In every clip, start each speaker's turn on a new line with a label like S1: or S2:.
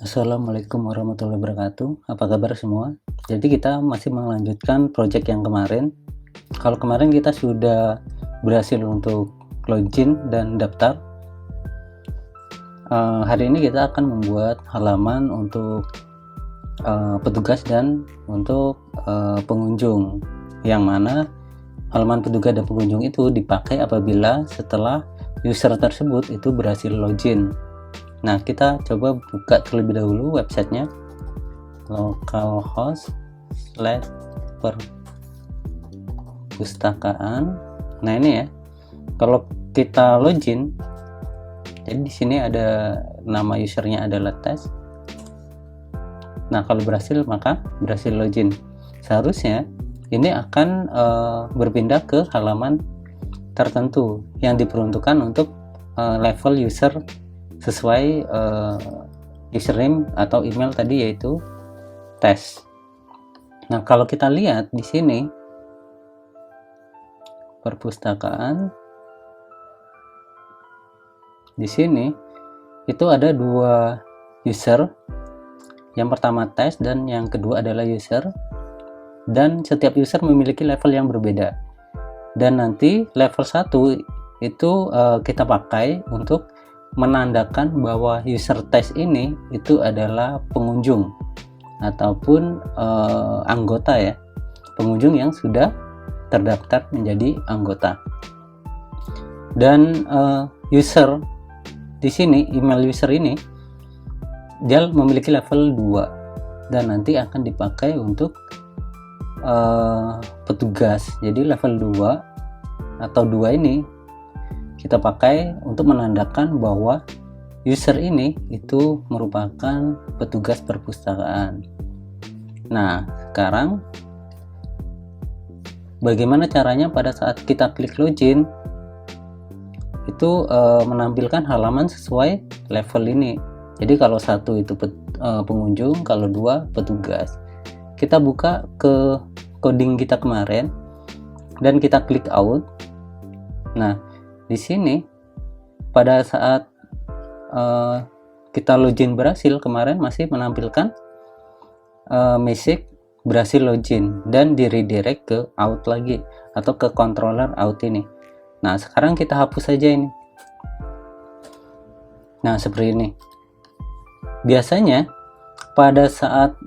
S1: Assalamualaikum warahmatullahi wabarakatuh. Apa kabar semua? Jadi kita masih melanjutkan project yang kemarin. Kalau kemarin kita sudah berhasil untuk login dan daftar. Hari ini kita akan membuat halaman untuk petugas dan untuk pengunjung. Yang mana halaman petugas dan pengunjung itu dipakai apabila setelah user tersebut itu berhasil login. Nah, kita coba buka terlebih dahulu websitenya, localhost/perpustakaan. Nah, ini ya. Kalau kita login, jadi di sini ada nama usernya adalah tes. Nah, kalau berhasil maka berhasil login. Seharusnya ini akan berpindah ke halaman tertentu yang diperuntukkan untuk level user sesuai username atau email tadi, yaitu tes. Nah, kalau kita lihat di sini perpustakaan, di sini itu ada dua user. Yang pertama tes dan yang kedua adalah user, dan setiap user memiliki level yang berbeda. Dan nanti level 1 itu kita pakai untuk menandakan bahwa user test ini itu adalah pengunjung ataupun anggota ya, pengunjung yang sudah terdaftar menjadi anggota. Dan user di sini, email user ini dia memiliki level 2 dan nanti akan dipakai untuk petugas. Jadi level 2 atau 2 ini kita pakai untuk menandakan bahwa user ini itu merupakan petugas perpustakaan. Nah, sekarang bagaimana caranya pada saat kita klik login itu menampilkan halaman sesuai level ini. Jadi kalau 1 itu pengunjung, kalau 2 petugas. Kita buka ke coding kita kemarin dan kita klik out. Nah, di sini pada saat kita login berhasil, kemarin masih menampilkan message berhasil login dan di redirect ke out lagi atau ke controller out ini. Nah, sekarang kita hapus saja ini. Nah, seperti ini. Biasanya pada saat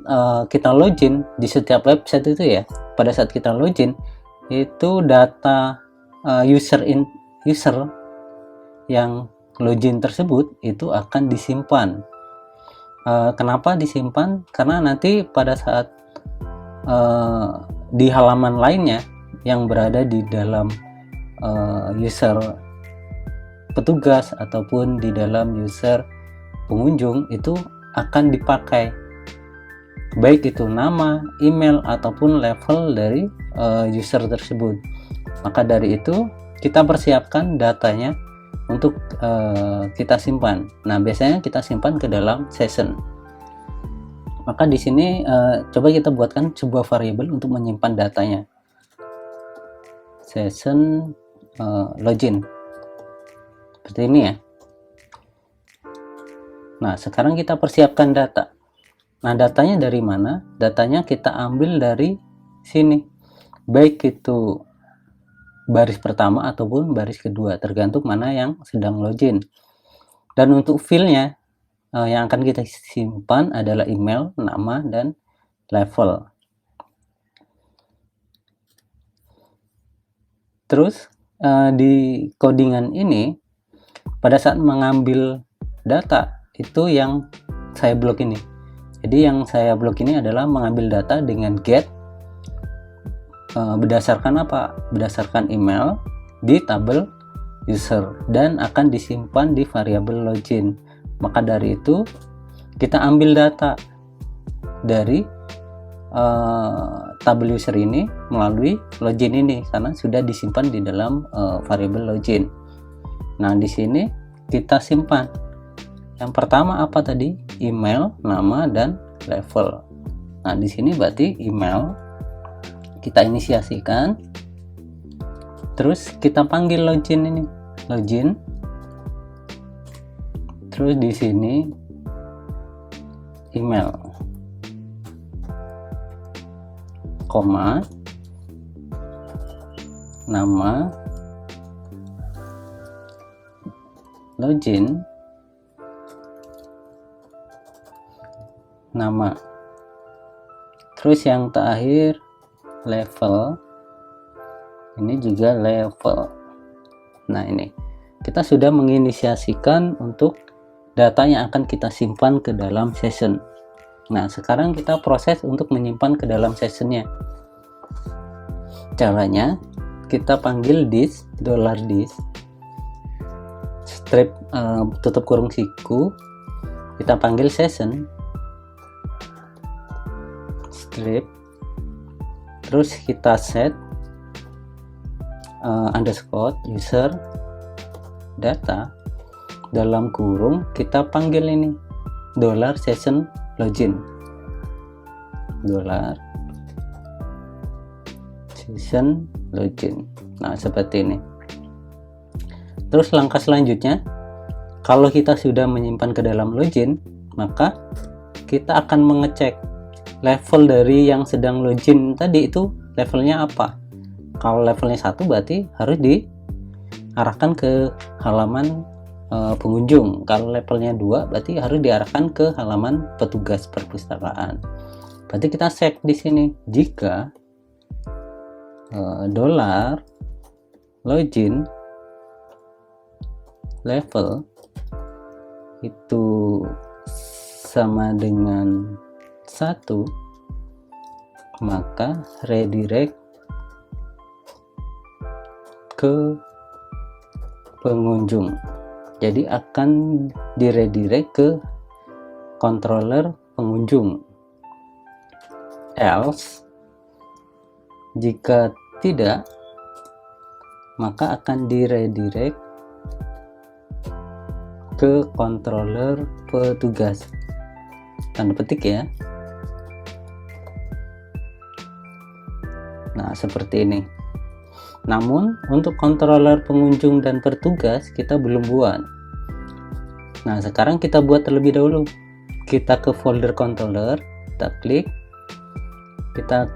S1: kita login di setiap website itu ya, pada saat kita login itu data user yang login tersebut itu akan disimpan. Kenapa disimpan? Karena nanti pada saat di halaman lainnya yang berada di dalam user petugas ataupun di dalam user pengunjung itu akan dipakai, baik itu nama, email ataupun level dari user tersebut. Maka dari itu kita persiapkan datanya untuk kita simpan. Nah, biasanya kita simpan ke dalam session. Maka di sini coba kita buatkan sebuah variabel untuk menyimpan datanya. Session login. Seperti ini ya. Nah, sekarang kita persiapkan data. Nah, datanya dari mana? Datanya kita ambil dari sini. Baik itu baris pertama ataupun baris kedua, tergantung mana yang sedang login. Dan untuk filenya yang akan kita simpan adalah email, nama, dan level. Terus di codingan ini pada saat mengambil data itu yang saya blok ini. Jadi yang saya blok ini adalah mengambil data dengan get berdasarkan apa? Berdasarkan email di tabel user dan akan disimpan di variabel login. Maka dari itu kita ambil data dari tabel user ini melalui login ini karena sudah disimpan di dalam variabel login. Nah, di sini kita simpan. Yang pertama apa tadi? Email, nama, dan level. Nah, di sini berarti email kita inisiasikan, terus kita panggil login ini, login. Terus di sini email, koma, nama, login, nama, terus yang terakhir level, ini juga level. Nah, ini kita sudah menginisiasikan untuk data yang akan kita simpan ke dalam session. Nah, sekarang kita proses untuk menyimpan ke dalam sessionnya. Caranya kita panggil this, $this, strip tutup kurung siku, kita panggil session, strip, terus kita set underscore user data, dalam kurung kita panggil ini $session login, $session login. Nah, seperti ini. Terus langkah selanjutnya, kalau kita sudah menyimpan ke dalam login, maka kita akan mengecek level dari yang sedang login tadi itu levelnya apa. Kalau levelnya 1 berarti harus diarahkan ke halaman pengunjung. Kalau levelnya 2 berarti harus diarahkan ke halaman petugas perpustakaan. Berarti kita cek di sini jika $login level itu sama dengan 1, maka redirect ke pengunjung. Jadi akan diredirect ke controller pengunjung. Else, jika tidak, maka akan diredirect ke controller petugas. Tanda petik ya. Nah, seperti ini. Namun untuk controller pengunjung dan petugas kita belum buat. Nah, sekarang kita buat terlebih dahulu. Kita ke folder controller, kita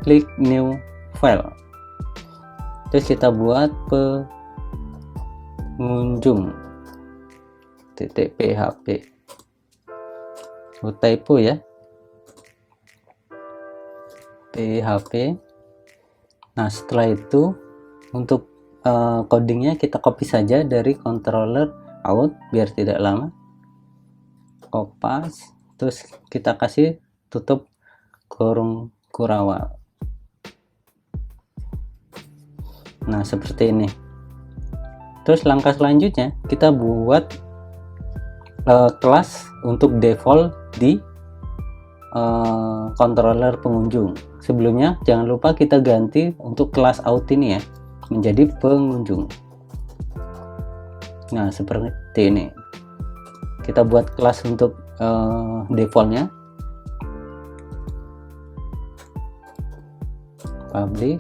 S1: klik new file. Terus kita buat pengunjung .php. Typo ya. PHP. Nah, setelah itu untuk codingnya kita copy saja dari controller out biar tidak lama. Kopas, terus kita kasih tutup kurung kurawal. Nah, seperti ini. Terus langkah selanjutnya kita buat kelas untuk default di controller pengunjung. Sebelumnya jangan lupa kita ganti untuk kelas out ini ya menjadi pengunjung. Nah, seperti ini. Kita buat kelas untuk defaultnya, public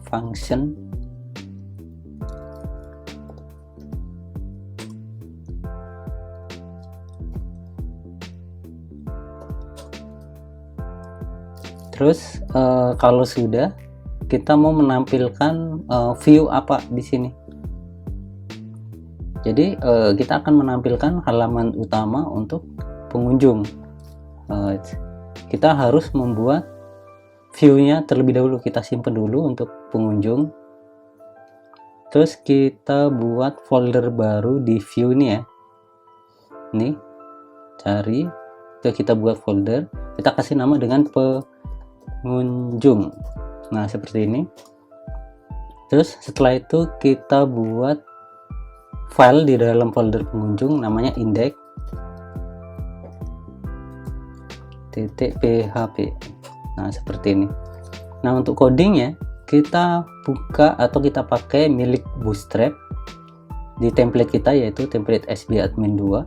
S1: function terus kalau sudah kita mau menampilkan view apa di sini. Jadi kita akan menampilkan halaman utama untuk pengunjung. Kita harus membuat view-nya terlebih dahulu, kita simpan dulu untuk pengunjung. Terus kita buat folder baru di view ini ya. Nih, cari, terus kita buat folder, kita kasih nama dengan pengunjung. Nah, seperti ini. Terus setelah itu kita buat file di dalam folder pengunjung namanya index.php. Nah, seperti ini. Nah, untuk codingnya kita buka atau kita pakai milik Bootstrap di template kita, yaitu template sbadmin 2,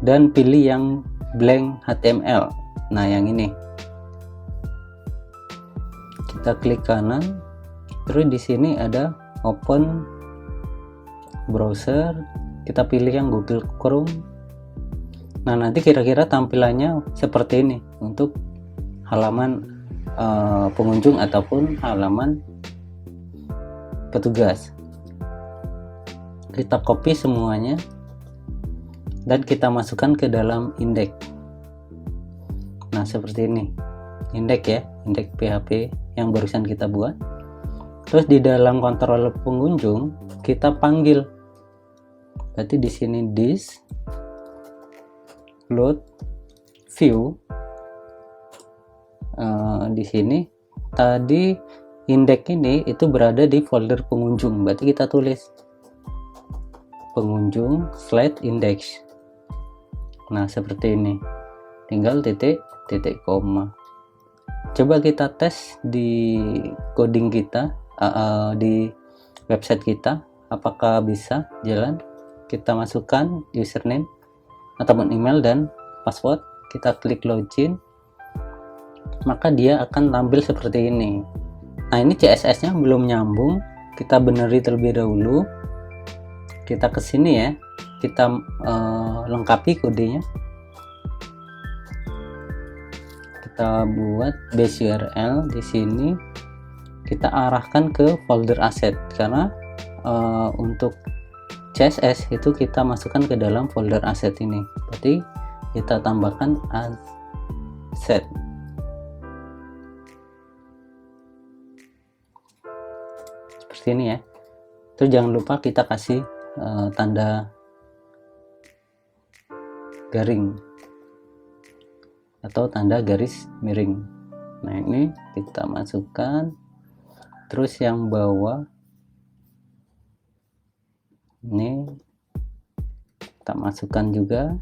S1: dan pilih yang blank HTML. Nah, yang ini kita klik kanan, terus di sini ada open browser, kita pilih yang Google Chrome, Nah, nanti kira-kira tampilannya seperti ini untuk halaman pengunjung ataupun halaman petugas. Kita copy semuanya dan kita masukkan ke dalam indeks. Nah, seperti ini indeks ya, indeks PHP yang barusan kita buat. Terus di dalam kontrol pengunjung kita panggil, berarti di sini this load view. Di sini tadi indeks ini itu berada di folder pengunjung, berarti kita tulis pengunjung / index. Nah, seperti ini, tinggal titik koma. Coba kita tes di coding kita, di website kita, apakah bisa jalan. Kita masukkan username ataupun email dan password, kita klik login, maka dia akan tampil seperti ini. Nah, ini CSS nya belum nyambung, kita beneri terlebih dahulu. Kita ke sini ya, kita lengkapi kodenya. Kita buat base URL di sini, kita arahkan ke folder asset, karena untuk CSS itu kita masukkan ke dalam folder asset ini. Berarti kita tambahkan asset. Seperti ini ya. Terus jangan lupa kita kasih tanda garing atau tanda garis miring. Nah, ini kita masukkan. Terus yang bawah ini kita masukkan juga.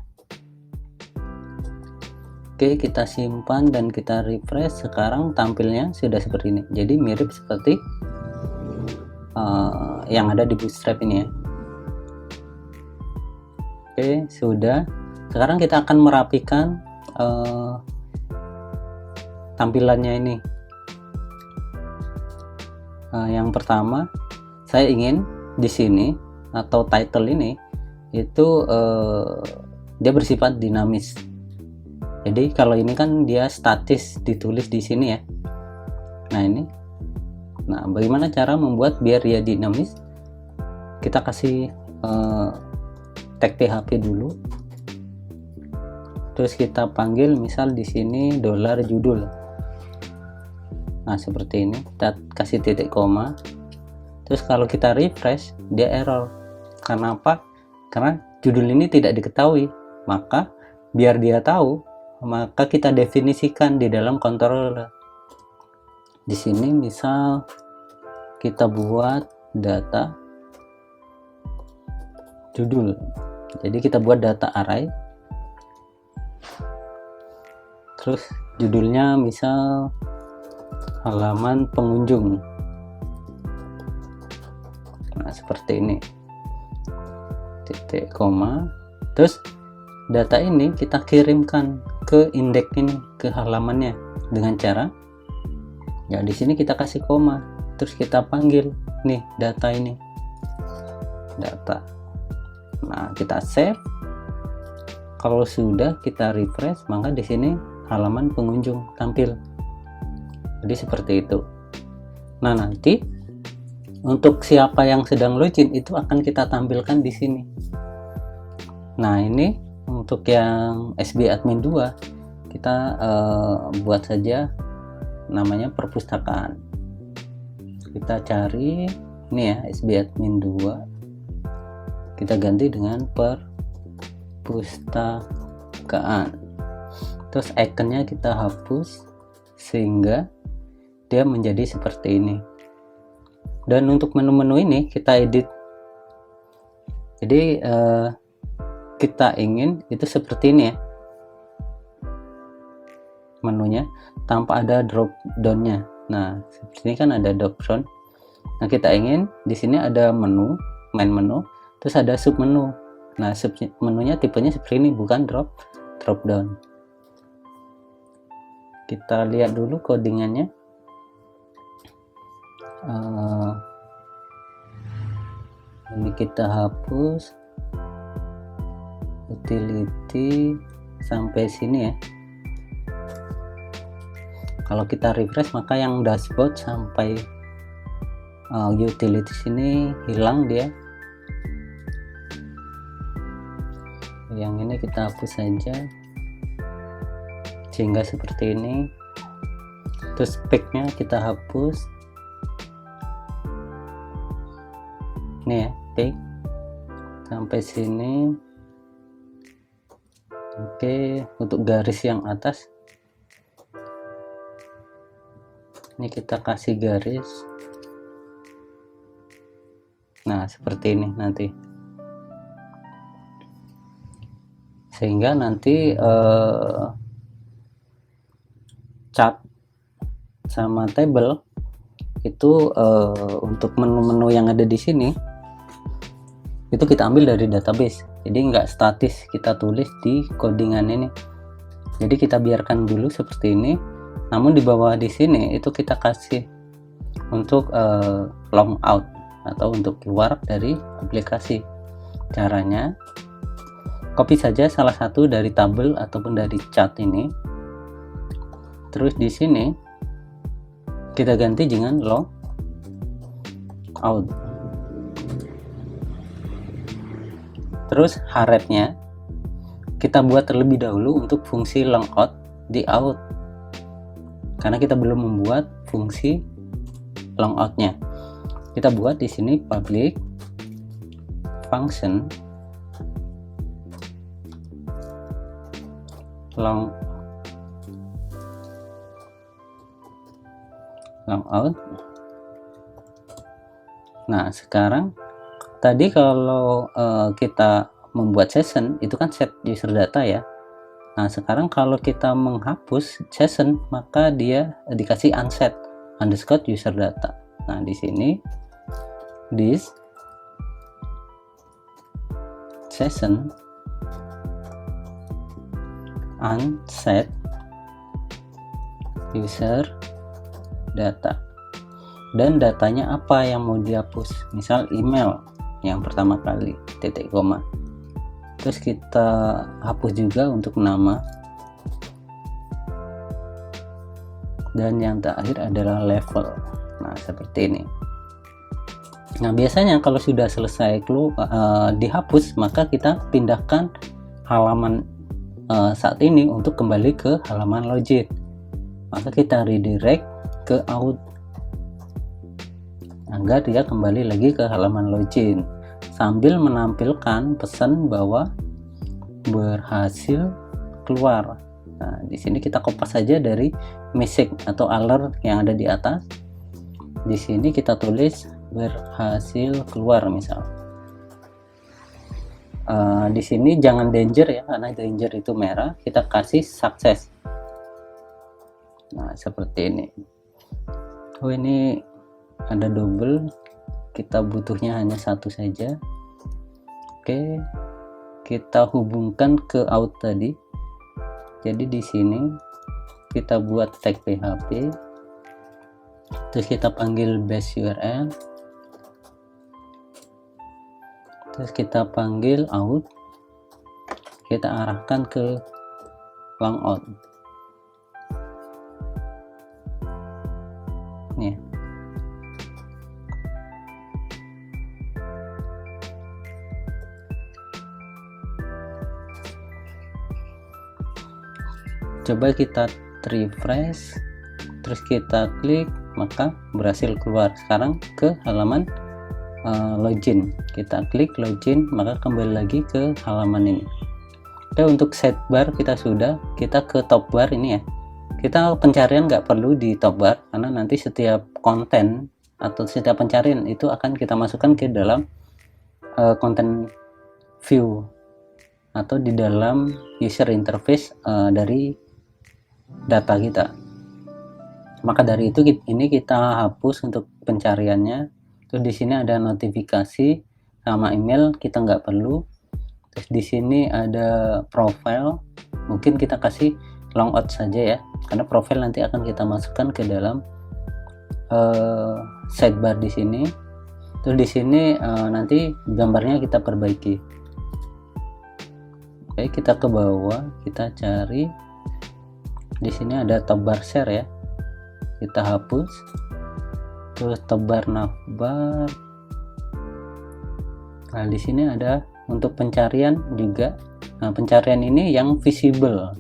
S1: Oke, kita simpan dan kita refresh. Sekarang tampilnya sudah seperti ini, jadi mirip seperti yang ada di Bootstrap ini ya. Oke, sudah. Sekarang kita akan merapikan tampilannya ini. Yang pertama, saya ingin di sini atau title ini itu dia bersifat dinamis. Jadi kalau ini kan dia statis ditulis di sini ya. Nah, ini. Nah, bagaimana cara membuat biar dia dinamis? Kita kasih tag PHP dulu. Terus kita panggil misal di sini $judul. Nah, seperti ini, kita kasih titik koma. Terus kalau kita refresh, dia error. Karena apa? Karena judul ini tidak diketahui. Maka biar dia tahu, maka kita definisikan di dalam controller. Di sini misal kita buat data judul. Jadi kita buat data array. Terus judulnya misal halaman pengunjung. Nah, seperti ini. Titik koma. Terus data ini kita kirimkan ke indeks ini, ke halamannya dengan cara ya di sini kita kasih koma. Terus kita panggil nih data ini. Data. Nah, kita save. Kalau sudah kita refresh, maka di sini halaman pengunjung tampil. Jadi seperti itu. Nah, nanti untuk siapa yang sedang login itu akan kita tampilkan di sini. Nah, ini untuk yang SB admin 2 kita buat saja namanya perpustakaan. Kita cari ini ya, SB admin 2. Kita ganti dengan perpustakaan. Terus ikonnya kita hapus sehingga dia menjadi seperti ini. Dan untuk menu-menu ini kita edit. Jadi kita ingin itu seperti ini ya, menunya tanpa ada drop down-nya. Nah, seperti ini kan ada drop down. Nah, kita ingin di sini ada menu, main menu, terus ada sub menu. Nah, sub menunya tipenya seperti ini, bukan drop down. Kita lihat dulu codingannya. Ini kita hapus utility sampai sini ya. Kalau kita refresh maka yang dashboard sampai utilities ini hilang dia. Yang ini kita hapus saja sehingga seperti ini. Terus spec-nya kita hapus. Ini ya, spec sampai sini. Oke, untuk garis yang atas ini kita kasih garis. Nah, seperti ini nanti. Sehingga nanti chart sama table itu untuk menu-menu yang ada di sini itu kita ambil dari database. Jadi nggak statis kita tulis di codingan ini. Jadi kita biarkan dulu seperti ini. Namun di bawah di sini itu kita kasih untuk long out atau untuk keluar dari aplikasi. Caranya copy saja salah satu dari tabel ataupun dari chart ini. Terus di sini kita ganti dengan long out. Terus haretnya kita buat terlebih dahulu untuk fungsi long out di out, karena kita belum membuat fungsi long outnya. Kita buat di sini public function long out. Nah, sekarang tadi kalau kita membuat session itu kan set user data ya. Nah, sekarang kalau kita menghapus session maka dia dikasih unset underscore user data. Nah, di sini this session unset user data, dan datanya apa yang mau dihapus, misal email yang pertama kali titik koma. Terus kita hapus juga untuk nama, dan yang terakhir adalah level. Nah, seperti ini. Nah, biasanya kalau sudah selesai dihapus maka kita pindahkan halaman saat ini untuk kembali ke halaman login. Maka kita redirect ke out agar dia kembali lagi ke halaman login sambil menampilkan pesan bahwa berhasil keluar. Nah, di sini kita kopas saja dari message atau alert yang ada di atas. Di sini kita tulis berhasil keluar misal. Di sini jangan danger ya, karena danger itu merah. Kita kasih success. Nah, seperti ini. Oh, ini ada double, kita butuhnya hanya satu saja. Oke, kita hubungkan ke out tadi. Jadi di sini kita buat tag PHP, terus kita panggil base URL, terus kita panggil out, kita arahkan ke long out. Nih. Coba kita refresh, terus kita klik, maka berhasil keluar. Sekarang ke halaman login, kita klik login, maka kembali lagi ke halaman ini. Oke, untuk sidebar kita sudah, kita ke top bar ini ya. Kita pencarian nggak perlu di top bar, karena nanti setiap konten atau setiap pencarian itu akan kita masukkan ke dalam konten view atau di dalam user interface dari data kita. Maka dari itu ini kita hapus untuk pencariannya. Terus di sini ada notifikasi sama email, kita nggak perlu. Terus di sini ada profile, mungkin kita kasih long out saja ya, karena profile nanti akan kita masukkan ke dalam sidebar di sini. Terus di sini nanti gambarnya kita perbaiki. Oke, kita ke bawah, kita cari di sini ada tab bar share ya, kita hapus. Terus tab bar navbar. Nah, di sini ada untuk pencarian juga. Nah, pencarian ini yang visible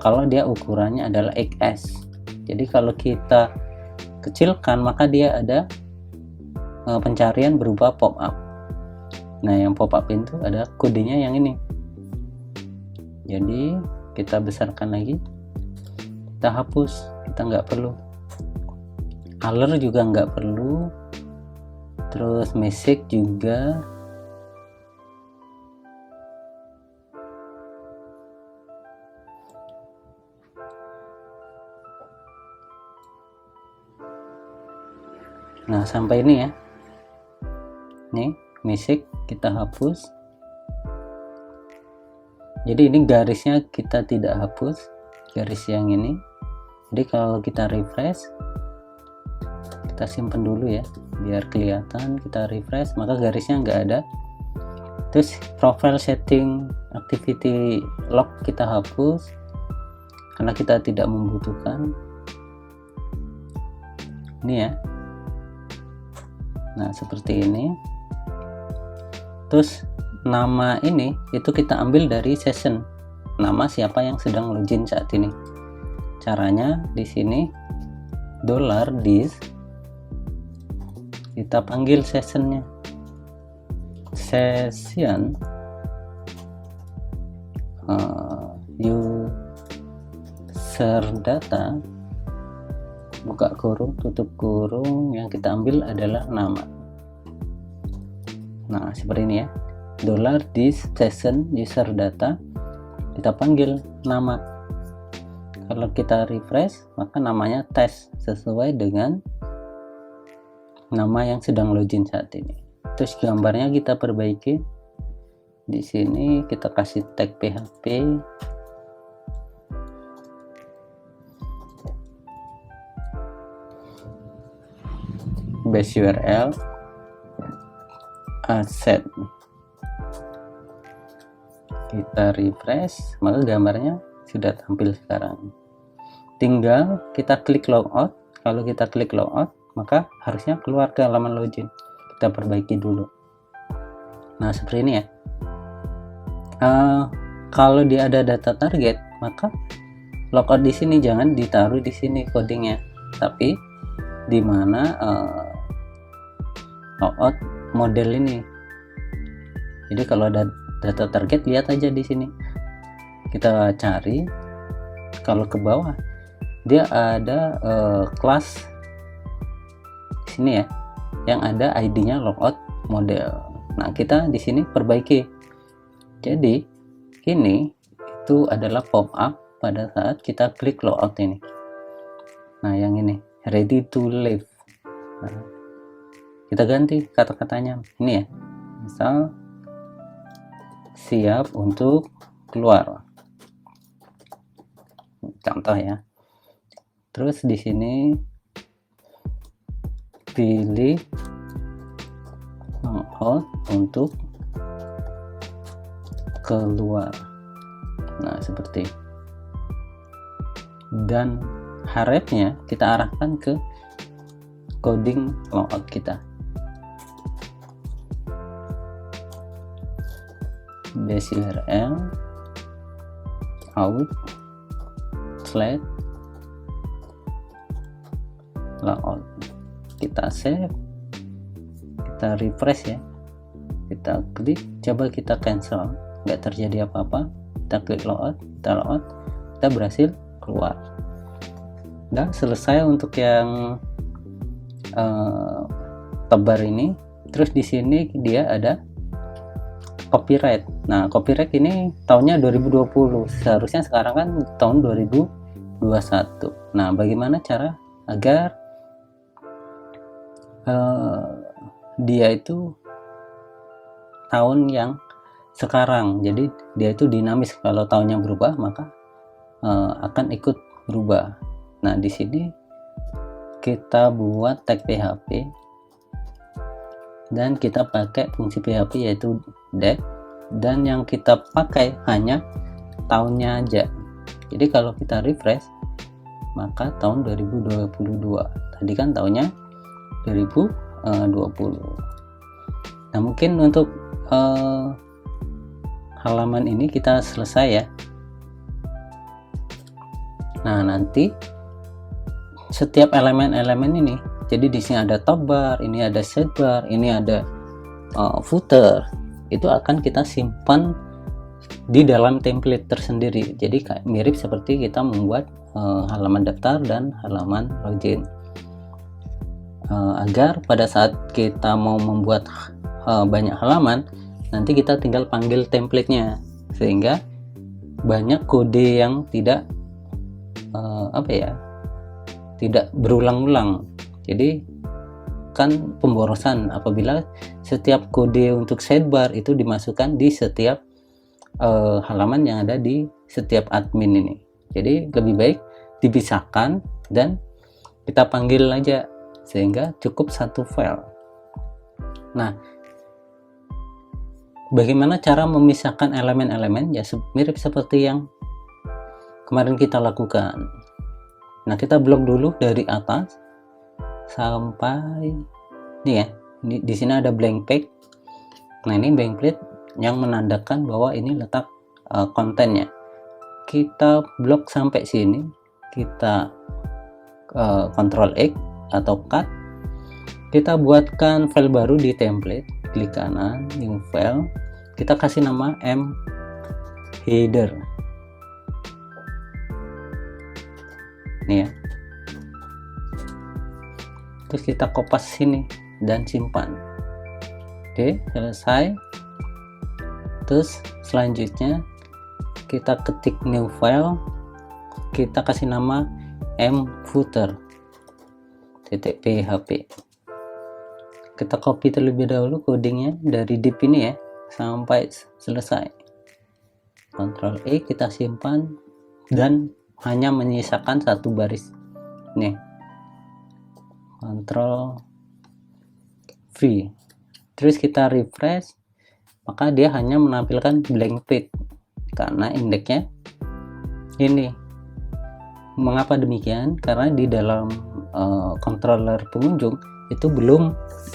S1: kalau dia ukurannya adalah XS. Jadi kalau kita kecilkan maka dia ada pencarian berupa pop up. Nah, yang pop up itu ada kodenya yang ini. Jadi kita besarkan lagi, kita hapus, kita nggak perlu. Color juga nggak perlu, terus message juga. Nah, sampai ini ya, nih message kita hapus. Jadi ini garisnya kita tidak hapus, garis yang ini. Jadi kalau kita refresh, kita simpan dulu ya biar kelihatan. Kita refresh maka garisnya nggak ada. Terus profile setting activity log kita hapus karena kita tidak membutuhkan ini ya. Nah, seperti ini. Terus nama ini itu kita ambil dari session, nama siapa yang sedang login saat ini. Caranya di sini $this, kita panggil sessionnya, session user data, buka kurung tutup kurung, yang kita ambil adalah nama. Nah, seperti ini ya, $this session user data, kita panggil nama. Kalau kita refresh maka namanya test sesuai dengan nama yang sedang login saat ini. Terus gambarnya kita perbaiki. Di sini kita kasih tag PHP. Base URL asset. Kita refresh maka gambarnya sudah tampil sekarang. Tinggal kita klik logout. Kalau kita klik logout maka harusnya keluar ke halaman login. Kita perbaiki dulu. Nah, seperti ini ya. Kalau dia ada data target maka logout di sini jangan ditaruh di sini codingnya, tapi di mana logout model ini. Jadi kalau ada data target lihat aja di sini. Kita cari, kalau ke bawah dia ada kelas di sini ya, yang ada ID-nya logout model. Nah, kita di sini perbaiki. Jadi ini itu adalah pop up pada saat kita klik logout ini. Nah, yang ini ready to leave. Nah, kita ganti kata-katanya ini ya, misal siap untuk keluar, contoh ya. Terus di sini pilih logout untuk keluar. Nah, seperti, dan harapnya kita arahkan ke coding logout kita. Base URL out slash logout. Kita save, kita refresh ya, kita klik, coba kita cancel, nggak terjadi apa-apa. Kita klik logout, kita berhasil keluar. Nah, selesai untuk yang tebar ini. Terus di sini dia ada copyright. Nah, copyright ini tahunnya 2020, seharusnya sekarang kan tahun 2021. Nah, bagaimana cara agar dia itu tahun yang sekarang? Jadi dia itu dinamis, kalau tahunnya berubah maka akan ikut berubah. Nah, di sini kita buat tag PHP dan kita pakai fungsi PHP yaitu def dan yang kita pakai hanya tahunnya aja. Jadi kalau kita refresh, maka tahun 2022, tadi kan tahunnya 2020. Nah, mungkin untuk halaman ini kita selesai ya. Nah, nanti setiap elemen-elemen ini, jadi di sini ada top bar, ini ada sidebar, ini ada footer, itu akan kita simpan di dalam template tersendiri. Jadi mirip seperti kita membuat halaman daftar dan halaman login, agar pada saat kita mau membuat banyak halaman, nanti kita tinggal panggil templatenya, sehingga banyak kode yang tidak tidak berulang-ulang. Jadi kan pemborosan apabila setiap kode untuk sidebar itu dimasukkan di setiap halaman yang ada di setiap admin ini. Jadi lebih baik dipisahkan dan kita panggil aja, sehingga cukup satu file. Nah, bagaimana cara memisahkan elemen-elemen? Ya mirip seperti yang kemarin kita lakukan. Nah, kita blok dulu dari atas sampai ini ya. Di sini ada blank page. Nah, ini blank page yang menandakan bahwa ini letak kontennya. Kita blok sampai sini, kita Ctrl X atau cut. Kita buatkan file baru di template, klik kanan, new file. Kita kasih nama header. Nih ya. Terus kita kopas sini dan simpan. Oke, selesai. Terus selanjutnya kita ketik new file, kita kasih nama mfooter.php. Kita copy terlebih dahulu codingnya dari div ini ya sampai selesai. Ctrl E, kita simpan dan hanya menyisakan satu baris. Nih, Ctrl V. Terus kita refresh, maka dia hanya menampilkan blank page karena indeksnya ini. Mengapa demikian? Karena di dalam controller pengunjung itu belum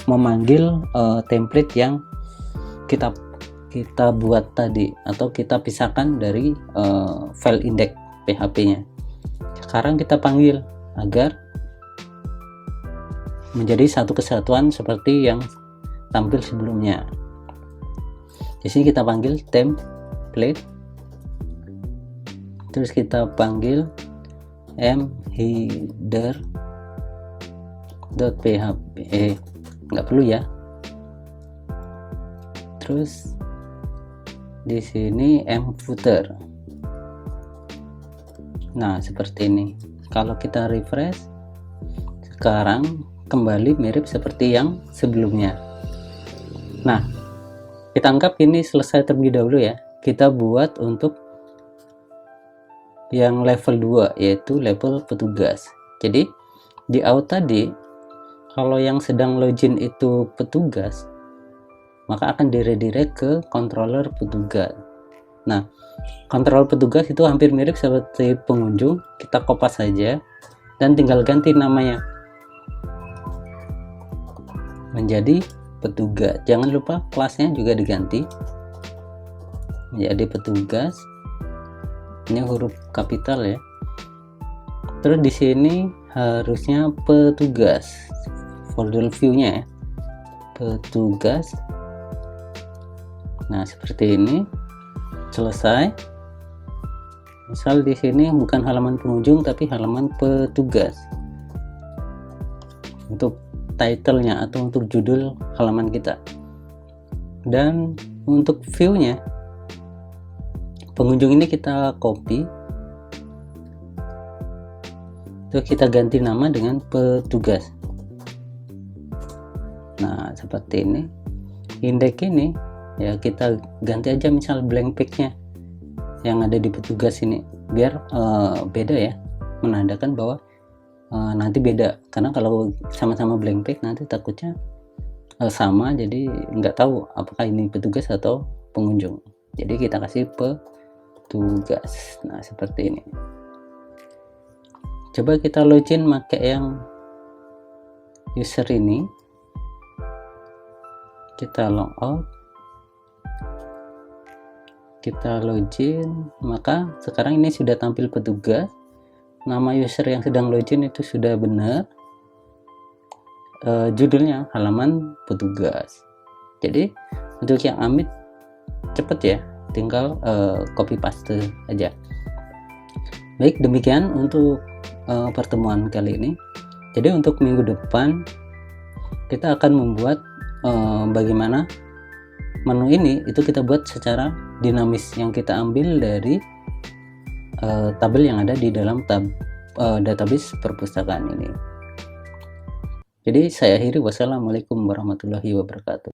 S1: memanggil template yang kita buat tadi atau kita pisahkan dari file index PHP-nya. Sekarang kita panggil agar menjadi satu kesatuan seperti yang tampil sebelumnya. Di sini kita panggil template, terus kita panggil mheader.php. Nggak perlu ya. Terus di sini mfooter. Nah, seperti ini. Kalau kita refresh, sekarang kembali mirip seperti yang sebelumnya. Nah, kita anggap ini selesai terlebih dahulu ya. Kita buat untuk yang level 2, yaitu level petugas. Jadi di out tadi, kalau yang sedang login itu petugas, maka akan diredirect ke controller petugas. Nah, kontrol petugas itu hampir mirip seperti pengunjung. Kita kopas saja dan tinggal ganti namanya menjadi petugas. Jangan lupa kelasnya juga diganti menjadi petugas. Ini huruf kapital ya. Terus di sini harusnya petugas, folder view-nya ya, petugas. Nah, seperti ini. Selesai. Misal di sini bukan halaman pengunjung tapi halaman petugas. Untuk title-nya atau untuk judul halaman kita. Dan untuk view-nya, pengunjung ini kita copy. Terus kita ganti nama dengan petugas. Nah, seperti ini. Indeks ini ya kita ganti aja misal blank page-nya yang ada di petugas ini, biar beda ya, menandakan bahwa nanti beda. Karena kalau sama-sama blank page nanti takutnya sama, jadi nggak tahu apakah ini petugas atau pengunjung. Jadi kita kasih petugas. Nah, seperti ini. Coba kita login pakai yang user ini. Kita logout, kita login, maka sekarang ini sudah tampil petugas. Nama user yang sedang login itu sudah benar. Judulnya halaman petugas. Jadi untuk yang Amit cepet ya, tinggal copy paste aja. Baik, demikian untuk pertemuan kali ini. Jadi untuk minggu depan kita akan membuat bagaimana menu ini itu kita buat secara dinamis, yang kita ambil dari tabel yang ada di dalam database perpustakaan ini. Jadi saya akhiri, wassalamualaikum warahmatullahi wabarakatuh.